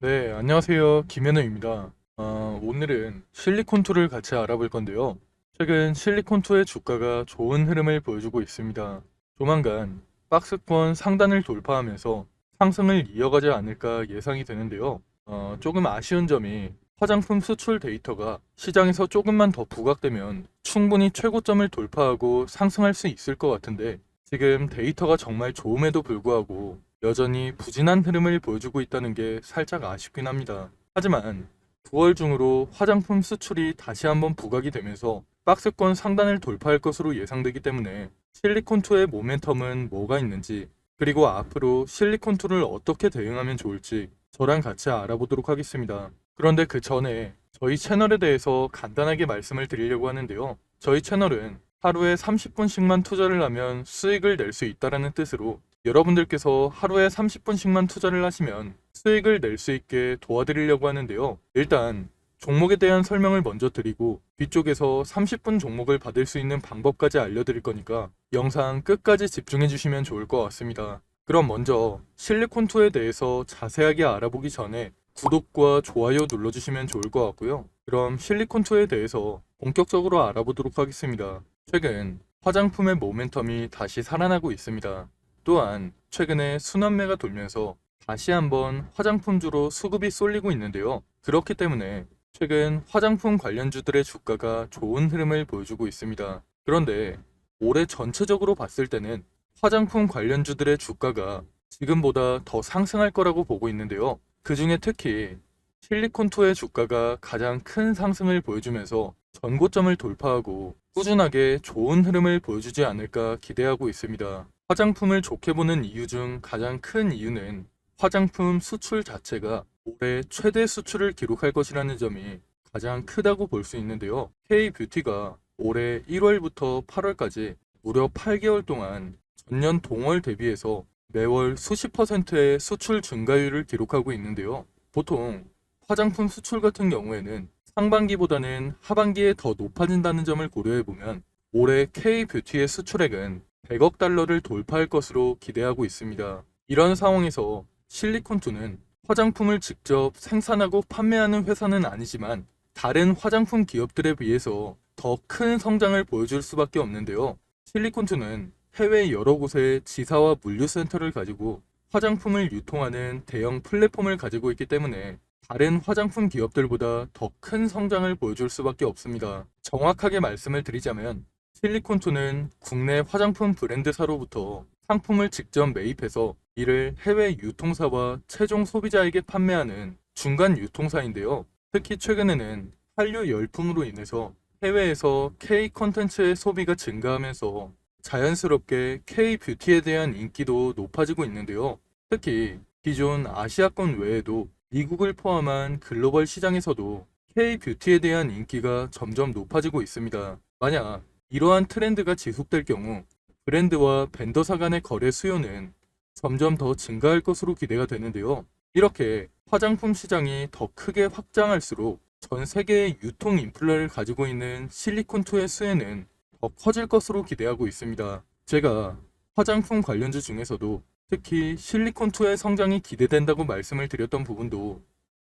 네, 안녕하세요. 김현우입니다. 오늘은 실리콘투를 같이 알아볼 건데요. 최근 실리콘투의 주가가 좋은 흐름을 보여주고 있습니다. 조만간 박스권 상단을 돌파하면서 상승을 이어가지 않을까 예상이 되는데요. 조금 아쉬운 점이 화장품 수출 데이터가 시장에서 조금만 더 부각되면 충분히 최고점을 돌파하고 상승할 수 있을 것 같은데 지금 데이터가 정말 좋음에도 불구하고 여전히 부진한 흐름을 보여주고 있다는 게 살짝 아쉽긴 합니다. 하지만 9월 중으로 화장품 수출이 다시 한번 부각이 되면서 박스권 상단을 돌파할 것으로 예상되기 때문에 실리콘2의 모멘텀은 뭐가 있는지 그리고 앞으로 실리콘2를 어떻게 대응하면 좋을지 저랑 같이 알아보도록 하겠습니다. 그런데 그 전에 저희 채널에 대해서 간단하게 말씀을 드리려고 하는데요. 저희 채널은 하루에 30분씩만 투자를 하면 수익을 낼 수 있다는 뜻으로 여러분들께서 하루에 30분씩만 투자를 하시면 수익을 낼 수 있게 도와드리려고 하는데요. 일단 종목에 대한 설명을 먼저 드리고 뒤쪽에서 30분 종목을 받을 수 있는 방법까지 알려드릴 거니까 영상 끝까지 집중해 주시면 좋을 것 같습니다. 그럼 먼저 실리콘2에 대해서 자세하게 알아보기 전에 구독과 좋아요 눌러주시면 좋을 것 같고요. 그럼 실리콘2에 대해서 본격적으로 알아보도록 하겠습니다. 최근 화장품의 모멘텀이 다시 살아나고 있습니다. 또한 최근에 순환매가 돌면서 다시 한번 화장품주로 수급이 쏠리고 있는데요. 그렇기 때문에 최근 화장품 관련주들의 주가가 좋은 흐름을 보여주고 있습니다. 그런데 올해 전체적으로 봤을 때는 화장품 관련주들의 주가가 지금보다 더 상승할 거라고 보고 있는데요. 그 중에 특히 실리콘투의 주가가 가장 큰 상승을 보여주면서 전고점을 돌파하고 꾸준하게 좋은 흐름을 보여주지 않을까 기대하고 있습니다. 화장품을 좋게 보는 이유 중 가장 큰 이유는 화장품 수출 자체가 올해 최대 수출을 기록할 것이라는 점이 가장 크다고 볼 수 있는데요. K뷰티가 올해 1월부터 8월까지 무려 8개월 동안 전년 동월 대비해서 매월 수십 퍼센트의 수출 증가율을 기록하고 있는데요. 보통 화장품 수출 같은 경우에는 상반기보다는 하반기에 더 높아진다는 점을 고려해보면 올해 K뷰티의 수출액은 100억 달러를 돌파할 것으로 기대하고 있습니다. 이런 상황에서 실리콘투는 화장품을 직접 생산하고 판매하는 회사는 아니지만 다른 화장품 기업들에 비해서 더 큰 성장을 보여줄 수밖에 없는데요. 실리콘투는 해외 여러 곳에 지사와 물류센터를 가지고 화장품을 유통하는 대형 플랫폼을 가지고 있기 때문에 다른 화장품 기업들보다 더 큰 성장을 보여줄 수밖에 없습니다. 정확하게 말씀을 드리자면 실리콘투는 국내 화장품 브랜드사로부터 상품을 직접 매입해서 이를 해외 유통사와 최종 소비자에게 판매하는 중간 유통사인데요. 특히 최근에는 한류 열풍으로 인해서 해외에서 K 콘텐츠의 소비가 증가하면서 자연스럽게 K-뷰티에 대한 인기도 높아지고 있는데요. 특히 기존 아시아권 외에도 미국을 포함한 글로벌 시장에서도 K-뷰티에 대한 인기가 점점 높아지고 있습니다. 만약 이러한 트렌드가 지속될 경우 브랜드와 벤더사 간의 거래 수요는 점점 더 증가할 것으로 기대가 되는데요. 이렇게 화장품 시장이 더 크게 확장할수록 전 세계의 유통 인플라를 가지고 있는 실리콘투의 수혜는 더 커질 것으로 기대하고 있습니다. 제가 화장품 관련주 중에서도 특히 실리콘투의 성장이 기대된다고 말씀을 드렸던 부분도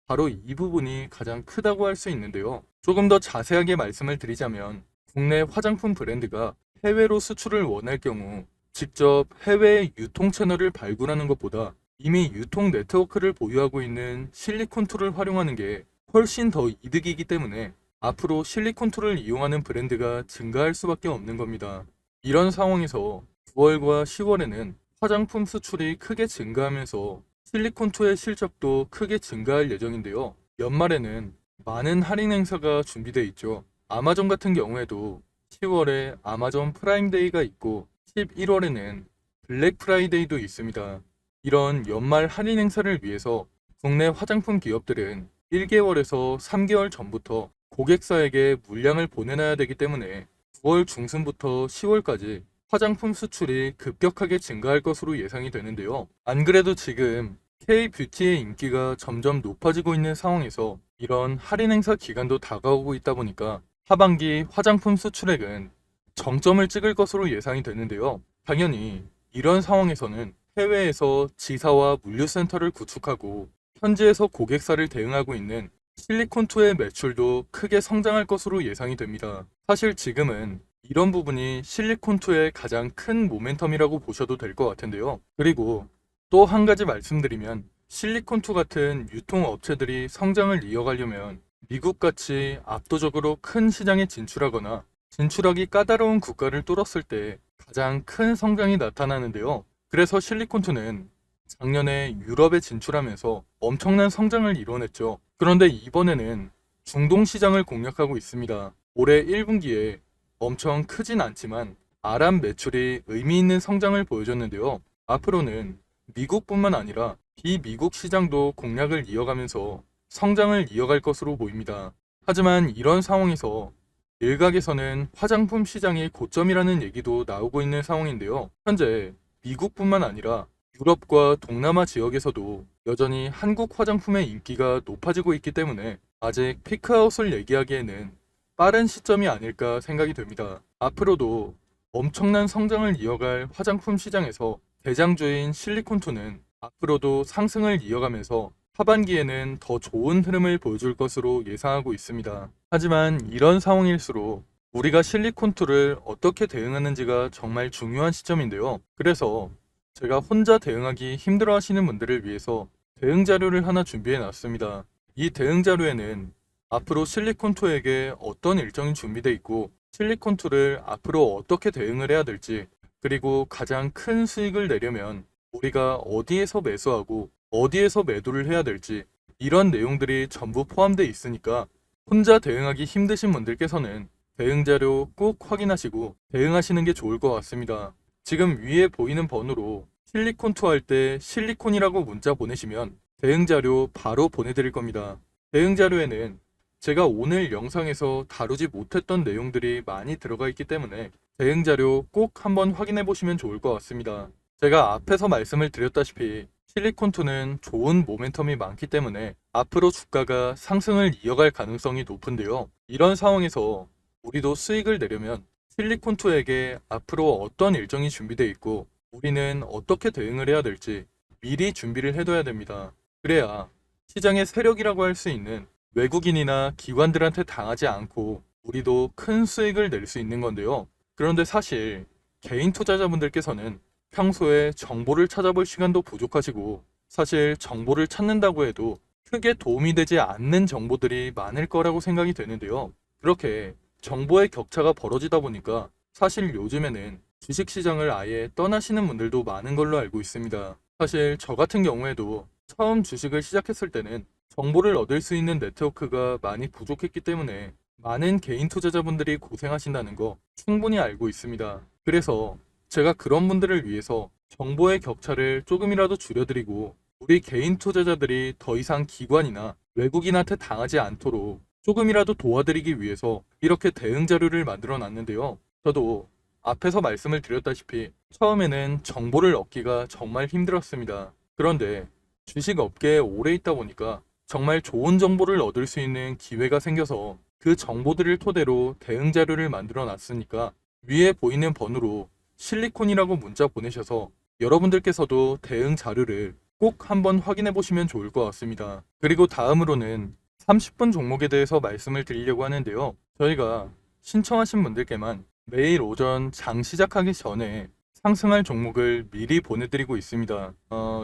바로 이 부분이 가장 크다고 할 수 있는데요. 조금 더 자세하게 말씀을 드리자면 국내 화장품 브랜드가 해외로 수출을 원할 경우 직접 해외 유통 채널을 발굴하는 것보다 이미 유통 네트워크를 보유하고 있는 실리콘투를 활용하는 게 훨씬 더 이득이기 때문에 앞으로 실리콘투를 이용하는 브랜드가 증가할 수밖에 없는 겁니다. 이런 상황에서 9월과 10월에는 화장품 수출이 크게 증가하면서 실리콘투의 실적도 크게 증가할 예정인데요. 연말에는 많은 할인 행사가 준비되어 있죠. 아마존 같은 경우에도 10월에 아마존 프라임데이가 있고 11월에는 블랙 프라이데이도 있습니다. 이런 연말 할인 행사를 위해서 국내 화장품 기업들은 1개월에서 3개월 전부터 고객사에게 물량을 보내놔야 되기 때문에 9월 중순부터 10월까지 화장품 수출이 급격하게 증가할 것으로 예상이 되는데요. 안 그래도 지금 K-뷰티의 인기가 점점 높아지고 있는 상황에서 이런 할인 행사 기간도 다가오고 있다 보니까 하반기 화장품 수출액은 정점을 찍을 것으로 예상이 되는데요. 당연히 이런 상황에서는 해외에서 지사와 물류센터를 구축하고 현지에서 고객사를 대응하고 있는 실리콘2의 매출도 크게 성장할 것으로 예상이 됩니다. 사실 지금은 이런 부분이 실리콘2의 가장 큰 모멘텀이라고 보셔도 될 것 같은데요. 그리고 또 한 가지 말씀드리면 실리콘2 같은 유통업체들이 성장을 이어가려면 미국같이 압도적으로 큰 시장에 진출하거나 진출하기 까다로운 국가를 뚫었을 때 가장 큰 성장이 나타나는데요. 그래서 실리콘2는 작년에 유럽에 진출하면서 엄청난 성장을 이뤄냈죠. 그런데 이번에는 중동 시장을 공략하고 있습니다. 올해 1분기에 엄청 크진 않지만 아랍 매출이 의미 있는 성장을 보여줬는데요. 앞으로는 미국뿐만 아니라 비미국 시장도 공략을 이어가면서 성장을 이어갈 것으로 보입니다. 하지만 이런 상황에서 일각에서는 화장품 시장이 고점이라는 얘기도 나오고 있는 상황인데요. 현재 미국뿐만 아니라 유럽과 동남아 지역에서도 여전히 한국 화장품의 인기가 높아지고 있기 때문에 아직 피크아웃을 얘기하기에는 빠른 시점이 아닐까 생각이 됩니다. 앞으로도 엄청난 성장을 이어갈 화장품 시장에서 대장주인 실리콘2는 앞으로도 상승을 이어가면서 하반기에는 더 좋은 흐름을 보여줄 것으로 예상하고 있습니다. 하지만 이런 상황일수록 우리가 실리콘2를 어떻게 대응하는지가 정말 중요한 시점인데요. 그래서 제가 혼자 대응하기 힘들어 하시는 분들을 위해서 대응 자료를 하나 준비해 놨습니다. 이 대응 자료에는 앞으로 실리콘2에게 어떤 일정이 준비되어 있고 실리콘2를 앞으로 어떻게 대응을 해야 될지, 그리고 가장 큰 수익을 내려면 우리가 어디에서 매수하고 어디에서 매도를 해야 될지, 이런 내용들이 전부 포함되어 있으니까 혼자 대응하기 힘드신 분들께서는 대응 자료 꼭 확인하시고 대응하시는 게 좋을 것 같습니다. 지금 위에 보이는 번호로 실리콘2 할 때 실리콘이라고 문자 보내시면 대응 자료 바로 보내드릴 겁니다. 대응 자료에는 제가 오늘 영상에서 다루지 못했던 내용들이 많이 들어가 있기 때문에 대응 자료 꼭 한번 확인해 보시면 좋을 것 같습니다. 제가 앞에서 말씀을 드렸다시피 실리콘2는 좋은 모멘텀이 많기 때문에 앞으로 주가가 상승을 이어갈 가능성이 높은데요. 이런 상황에서 우리도 수익을 내려면 실리콘2에게 앞으로 어떤 일정이 준비되어 있고 우리는 어떻게 대응을 해야 될지 미리 준비를 해둬야 됩니다. 그래야 시장의 세력이라고 할 수 있는 외국인이나 기관들한테 당하지 않고 우리도 큰 수익을 낼 수 있는 건데요. 그런데 사실 개인 투자자분들께서는 평소에 정보를 찾아볼 시간도 부족하시고 사실 정보를 찾는다고 해도 크게 도움이 되지 않는 정보들이 많을 거라고 생각이 되는데요. 그렇게 정보의 격차가 벌어지다 보니까 사실 요즘에는 주식시장을 아예 떠나시는 분들도 많은 걸로 알고 있습니다. 사실 저 같은 경우에도 처음 주식을 시작했을 때는 정보를 얻을 수 있는 네트워크가 많이 부족했기 때문에 많은 개인 투자자분들이 고생하신다는 거 충분히 알고 있습니다. 그래서 제가 그런 분들을 위해서 정보의 격차를 조금이라도 줄여드리고 우리 개인 투자자들이 더 이상 기관이나 외국인한테 당하지 않도록 조금이라도 도와드리기 위해서 이렇게 대응 자료를 만들어 놨는데요. 저도 앞에서 말씀을 드렸다시피 처음에는 정보를 얻기가 정말 힘들었습니다. 그런데 주식 업계에 오래 있다 보니까 정말 좋은 정보를 얻을 수 있는 기회가 생겨서 그 정보들을 토대로 대응 자료를 만들어 놨으니까 위에 보이는 번호로 실리콘이라고 문자 보내셔서 여러분들께서도 대응 자료를 꼭 한번 확인해 보시면 좋을 것 같습니다. 그리고 다음으로는 30분 종목에 대해서 말씀을 드리려고 하는데요. 저희가 신청하신 분들께만 매일 오전 장 시작하기 전에 상승할 종목을 미리 보내드리고 있습니다.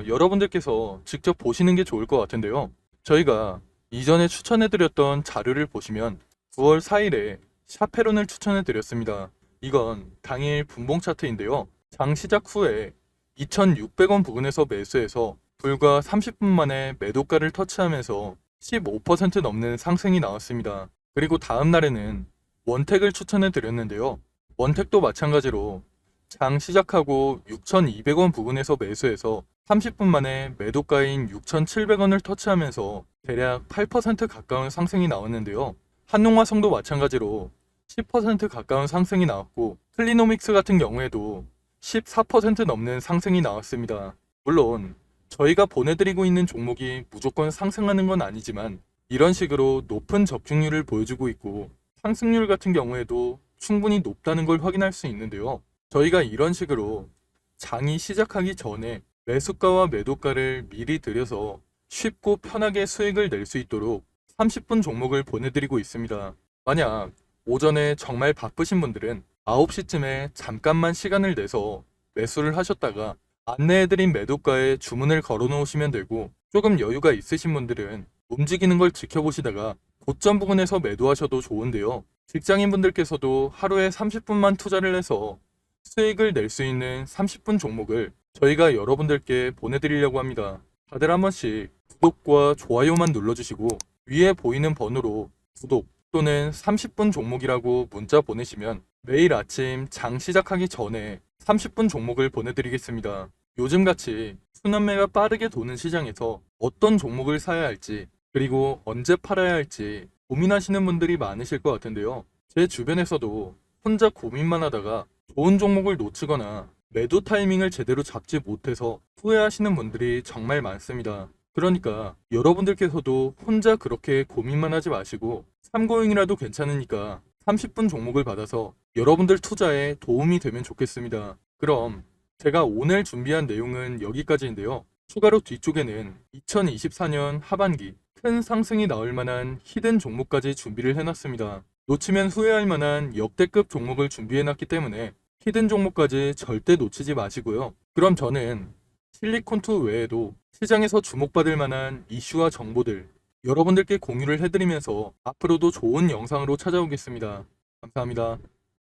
여러분들께서 직접 보시는 게 좋을 것 같은데요. 저희가 이전에 추천해드렸던 자료를 보시면 9월 4일에 샤페론을 추천해드렸습니다. 이건 당일 분봉 차트인데요. 장 시작 후에 2,600원 부근에서 매수해서 불과 30분 만에 매도가를 터치하면서 15% 넘는 상승이 나왔습니다. 그리고 다음 날에는 원택을 추천해 드렸는데요. 원택도 마찬가지로 장 시작하고 6,200원 부근에서 매수해서 30분 만에 매도가인 6,700원을 터치하면서 대략 8% 가까운 상승이 나왔는데요. 한농화성도 마찬가지로 10% 가까운 상승이 나왔고 클리노믹스 같은 경우에도 14% 넘는 상승이 나왔습니다. 물론 저희가 보내드리고 있는 종목이 무조건 상승하는 건 아니지만 이런 식으로 높은 적중률을 보여주고 있고 상승률 같은 경우에도 충분히 높다는 걸 확인할 수 있는데요. 저희가 이런 식으로 장이 시작하기 전에 매수가와 매도가를 미리 드려서 쉽고 편하게 수익을 낼 수 있도록 30분 종목을 보내드리고 있습니다. 만약 오전에 정말 바쁘신 분들은 9시쯤에 잠깐만 시간을 내서 매수를 하셨다가 안내해드린 매도가에 주문을 걸어 놓으시면 되고, 조금 여유가 있으신 분들은 움직이는 걸 지켜보시다가 고점 부근에서 매도하셔도 좋은데요. 직장인분들께서도 하루에 30분만 투자를 해서 수익을 낼 수 있는 30분 종목을 저희가 여러분들께 보내드리려고 합니다. 다들 한 번씩 구독과 좋아요만 눌러주시고 위에 보이는 번호로 구독 또는 30분 종목이라고 문자 보내시면 매일 아침 장 시작하기 전에 30분 종목을 보내드리겠습니다. 요즘같이 순환매가 빠르게 도는 시장에서 어떤 종목을 사야 할지, 그리고 언제 팔아야 할지 고민하시는 분들이 많으실 것 같은데요. 제 주변에서도 혼자 고민만 하다가 좋은 종목을 놓치거나 매도 타이밍을 제대로 잡지 못해서 후회하시는 분들이 정말 많습니다. 그러니까 여러분들께서도 혼자 그렇게 고민만 하지 마시고 참고용이라도 괜찮으니까 30분 종목을 받아서 여러분들 투자에 도움이 되면 좋겠습니다. 그럼 제가 오늘 준비한 내용은 여기까지인데요. 추가로 뒤쪽에는 2024년 하반기 큰 상승이 나올 만한 히든 종목까지 준비를 해놨습니다. 놓치면 후회할 만한 역대급 종목을 준비해놨기 때문에 히든 종목까지 절대 놓치지 마시고요. 그럼 저는 실리콘2 외에도 시장에서 주목받을 만한 이슈와 정보들 여러분들께 공유를 해드리면서 앞으로도 좋은 영상으로 찾아오겠습니다. 감사합니다.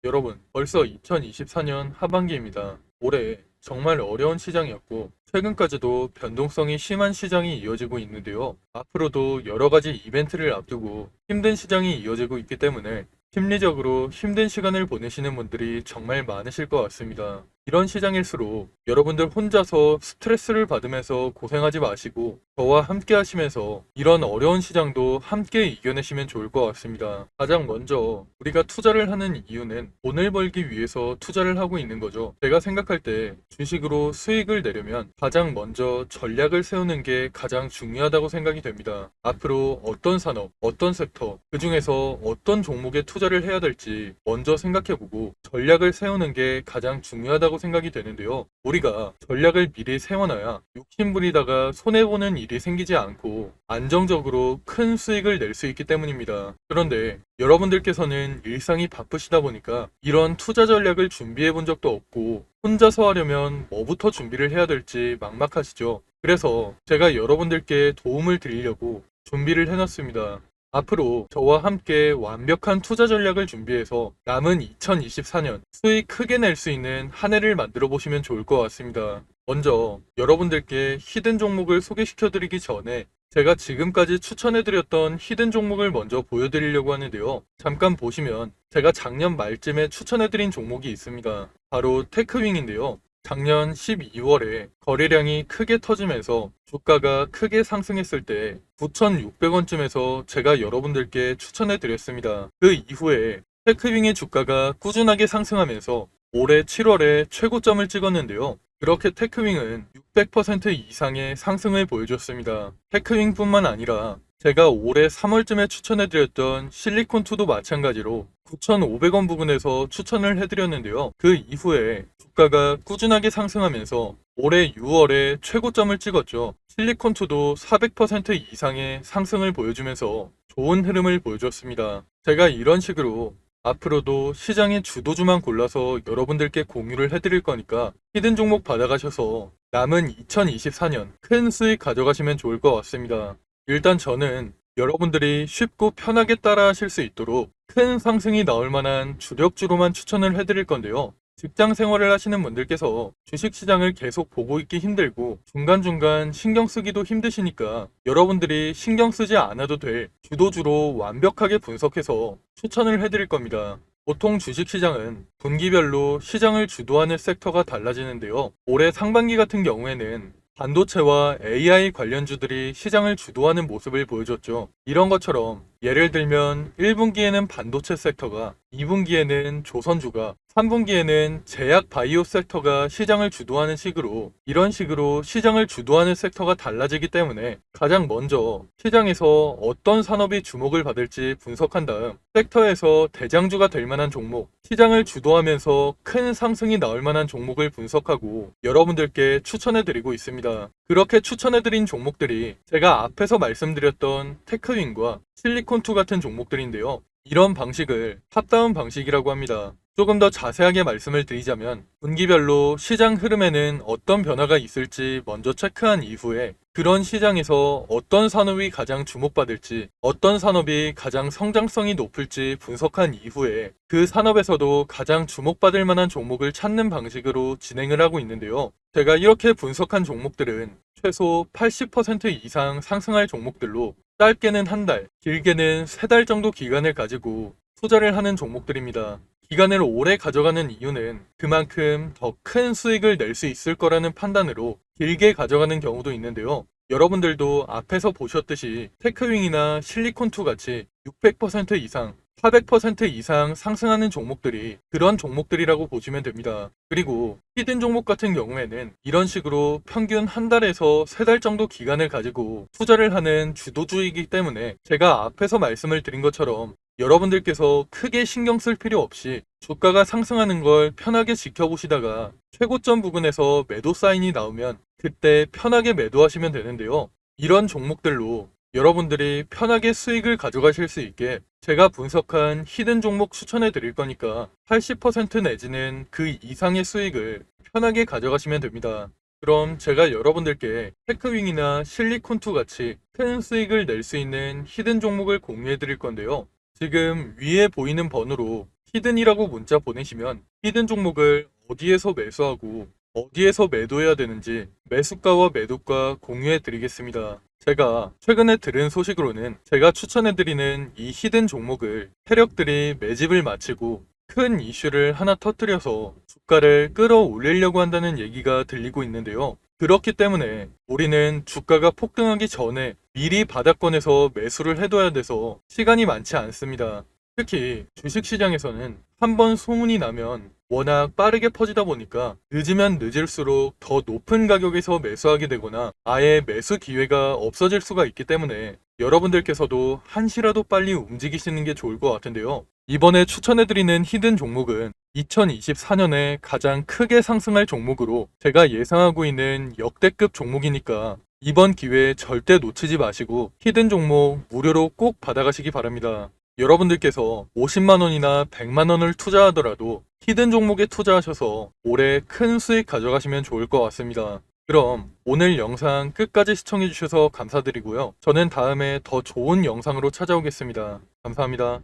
여러분, 벌써 2024년 하반기입니다. 올해 정말 어려운 시장이었고 최근까지도 변동성이 심한 시장이 이어지고 있는데요. 앞으로도 여러 가지 이벤트를 앞두고 힘든 시장이 이어지고 있기 때문에 심리적으로 힘든 시간을 보내시는 분들이 정말 많으실 것 같습니다. 이런 시장일수록 여러분들 혼자서 스트레스를 받으면서 고생하지 마시고 저와 함께 하시면서 이런 어려운 시장도 함께 이겨내시면 좋을 것 같습니다. 가장 먼저 우리가 투자를 하는 이유는 돈을 벌기 위해서 투자를 하고 있는 거죠. 제가 생각할 때 주식으로 수익을 내려면 가장 먼저 전략을 세우는 게 가장 중요하다고 생각이 됩니다. 앞으로 어떤 산업, 어떤 섹터, 그 중에서 어떤 종목에 투자를 해야 될지 먼저 생각해보고 전략을 세우는 게 가장 중요하다고 생각이 되는데요. 우리가 전략을 미리 세워놔야 욕심부리다가 손해보는 일이 생기지 않고 안정적으로 큰 수익을 낼 수 있기 때문입니다. 그런데 여러분들께서는 일상이 바쁘시다 보니까 이런 투자 전략을 준비해 본 적도 없고 혼자서 하려면 뭐부터 준비를 해야 될지 막막하시죠. 그래서 제가 여러분들께 도움을 드리려고 준비를 해놨습니다. 앞으로 저와 함께 완벽한 투자 전략을 준비해서 남은 2024년 수익 크게 낼 수 있는 한 해를 만들어 보시면 좋을 것 같습니다. 먼저 여러분들께 히든 종목을 소개시켜 드리기 전에 제가 지금까지 추천해드렸던 히든 종목을 먼저 보여드리려고 하는데요. 잠깐 보시면 제가 작년 말쯤에 추천해드린 종목이 있습니다. 바로 테크윙인데요. 작년 12월에 거래량이 크게 터지면서 주가가 크게 상승했을 때 9,600원쯤에서 제가 여러분들께 추천해 드렸습니다. 그 이후에 테크윙의 주가가 꾸준하게 상승하면서 올해 7월에 최고점을 찍었는데요. 그렇게 테크윙은 600% 이상의 상승을 보여줬습니다. 테크윙뿐만 아니라 제가 올해 3월쯤에 추천해드렸던 실리콘2도 마찬가지로 9,500원 부근에서 추천을 해드렸는데요. 그 이후에 주가가 꾸준하게 상승하면서 올해 6월에 최고점을 찍었죠. 실리콘2도 400% 이상의 상승을 보여주면서 좋은 흐름을 보여줬습니다. 제가 이런 식으로 앞으로도 시장의 주도주만 골라서 여러분들께 공유를 해드릴 거니까 히든 종목 받아가셔서 남은 2024년 큰 수익 가져가시면 좋을 것 같습니다. 일단 저는 여러분들이 쉽고 편하게 따라 하실 수 있도록 큰 상승이 나올 만한 주력주로만 추천을 해드릴 건데요. 직장 생활을 하시는 분들께서 주식시장을 계속 보고 있기 힘들고 중간중간 신경 쓰기도 힘드시니까 여러분들이 신경 쓰지 않아도 될 주도주로 완벽하게 분석해서 추천을 해드릴 겁니다. 보통 주식시장은 분기별로 시장을 주도하는 섹터가 달라지는데요. 올해 상반기 같은 경우에는 반도체와 AI 관련주들이 시장을 주도하는 모습을 보여줬죠. 이런 것처럼 예를 들면 1분기에는 반도체 섹터가, 2분기에는 조선주가, 3분기에는 제약 바이오 섹터가 시장을 주도하는 식으로, 이런 식으로 시장을 주도하는 섹터가 달라지기 때문에 가장 먼저 시장에서 어떤 산업이 주목을 받을지 분석한 다음 섹터에서 대장주가 될 만한 종목, 시장을 주도하면서 큰 상승이 나올 만한 종목을 분석하고 여러분들께 추천해 드리고 있습니다. 그렇게 추천해 드린 종목들이 제가 앞에서 말씀드렸던 테크윈과 실리콘2 같은 종목들인데요. 이런 방식을 탑다운 방식이라고 합니다. 조금 더 자세하게 말씀을 드리자면 분기별로 시장 흐름에는 어떤 변화가 있을지 먼저 체크한 이후에 그런 시장에서 어떤 산업이 가장 주목받을지, 어떤 산업이 가장 성장성이 높을지 분석한 이후에 그 산업에서도 가장 주목받을 만한 종목을 찾는 방식으로 진행을 하고 있는데요. 제가 이렇게 분석한 종목들은 최소 80% 이상 상승할 종목들로 짧게는 한 달, 길게는 3달 정도 기간을 가지고 투자를 하는 종목들입니다. 기간을 오래 가져가는 이유는 그만큼 더 큰 수익을 낼 수 있을 거라는 판단으로 길게 가져가는 경우도 있는데요. 여러분들도 앞에서 보셨듯이 테크윙이나 실리콘2 같이 600% 이상, 400% 이상 상승하는 종목들이 그런 종목들이라고 보시면 됩니다. 그리고 히든 종목 같은 경우에는 이런 식으로 평균 한 달에서 3달 정도 기간을 가지고 투자를 하는 주도주이기 때문에 제가 앞에서 말씀을 드린 것처럼 여러분들께서 크게 신경 쓸 필요 없이 주가가 상승하는 걸 편하게 지켜보시다가 최고점 부근에서 매도 사인이 나오면 그때 편하게 매도하시면 되는데요. 이런 종목들로 여러분들이 편하게 수익을 가져가실 수 있게 제가 분석한 히든 종목 추천해 드릴 거니까 80% 내지는 그 이상의 수익을 편하게 가져가시면 됩니다. 그럼 제가 여러분들께 테크윙이나 실리콘2 같이 큰 수익을 낼 수 있는 히든 종목을 공유해 드릴 건데요. 지금 위에 보이는 번호로 히든이라고 문자 보내시면 히든 종목을 어디에서 매수하고 어디에서 매도해야 되는지 매수가와 매도가 공유해 드리겠습니다. 제가 최근에 들은 소식으로는 제가 추천해 드리는 이 히든 종목을 세력들이 매집을 마치고 큰 이슈를 하나 터뜨려서 주가를 끌어올리려고 한다는 얘기가 들리고 있는데요. 그렇기 때문에 우리는 주가가 폭등하기 전에 미리 바닥권에서 매수를 해둬야 돼서 시간이 많지 않습니다. 특히 주식시장에서는 한번 소문이 나면 워낙 빠르게 퍼지다 보니까 늦으면 늦을수록 더 높은 가격에서 매수하게 되거나 아예 매수 기회가 없어질 수가 있기 때문에 여러분들께서도 한시라도 빨리 움직이시는 게 좋을 것 같은데요. 이번에 추천해드리는 히든 종목은 2024년에 가장 크게 상승할 종목으로 제가 예상하고 있는 역대급 종목이니까 이번 기회에 절대 놓치지 마시고 히든 종목 무료로 꼭 받아가시기 바랍니다. 여러분들께서 50만원이나 100만원을 투자하더라도 히든 종목에 투자하셔서 올해 큰 수익 가져가시면 좋을 것 같습니다. 그럼 오늘 영상 끝까지 시청해주셔서 감사드리고요. 저는 다음에 더 좋은 영상으로 찾아오겠습니다. 감사합니다.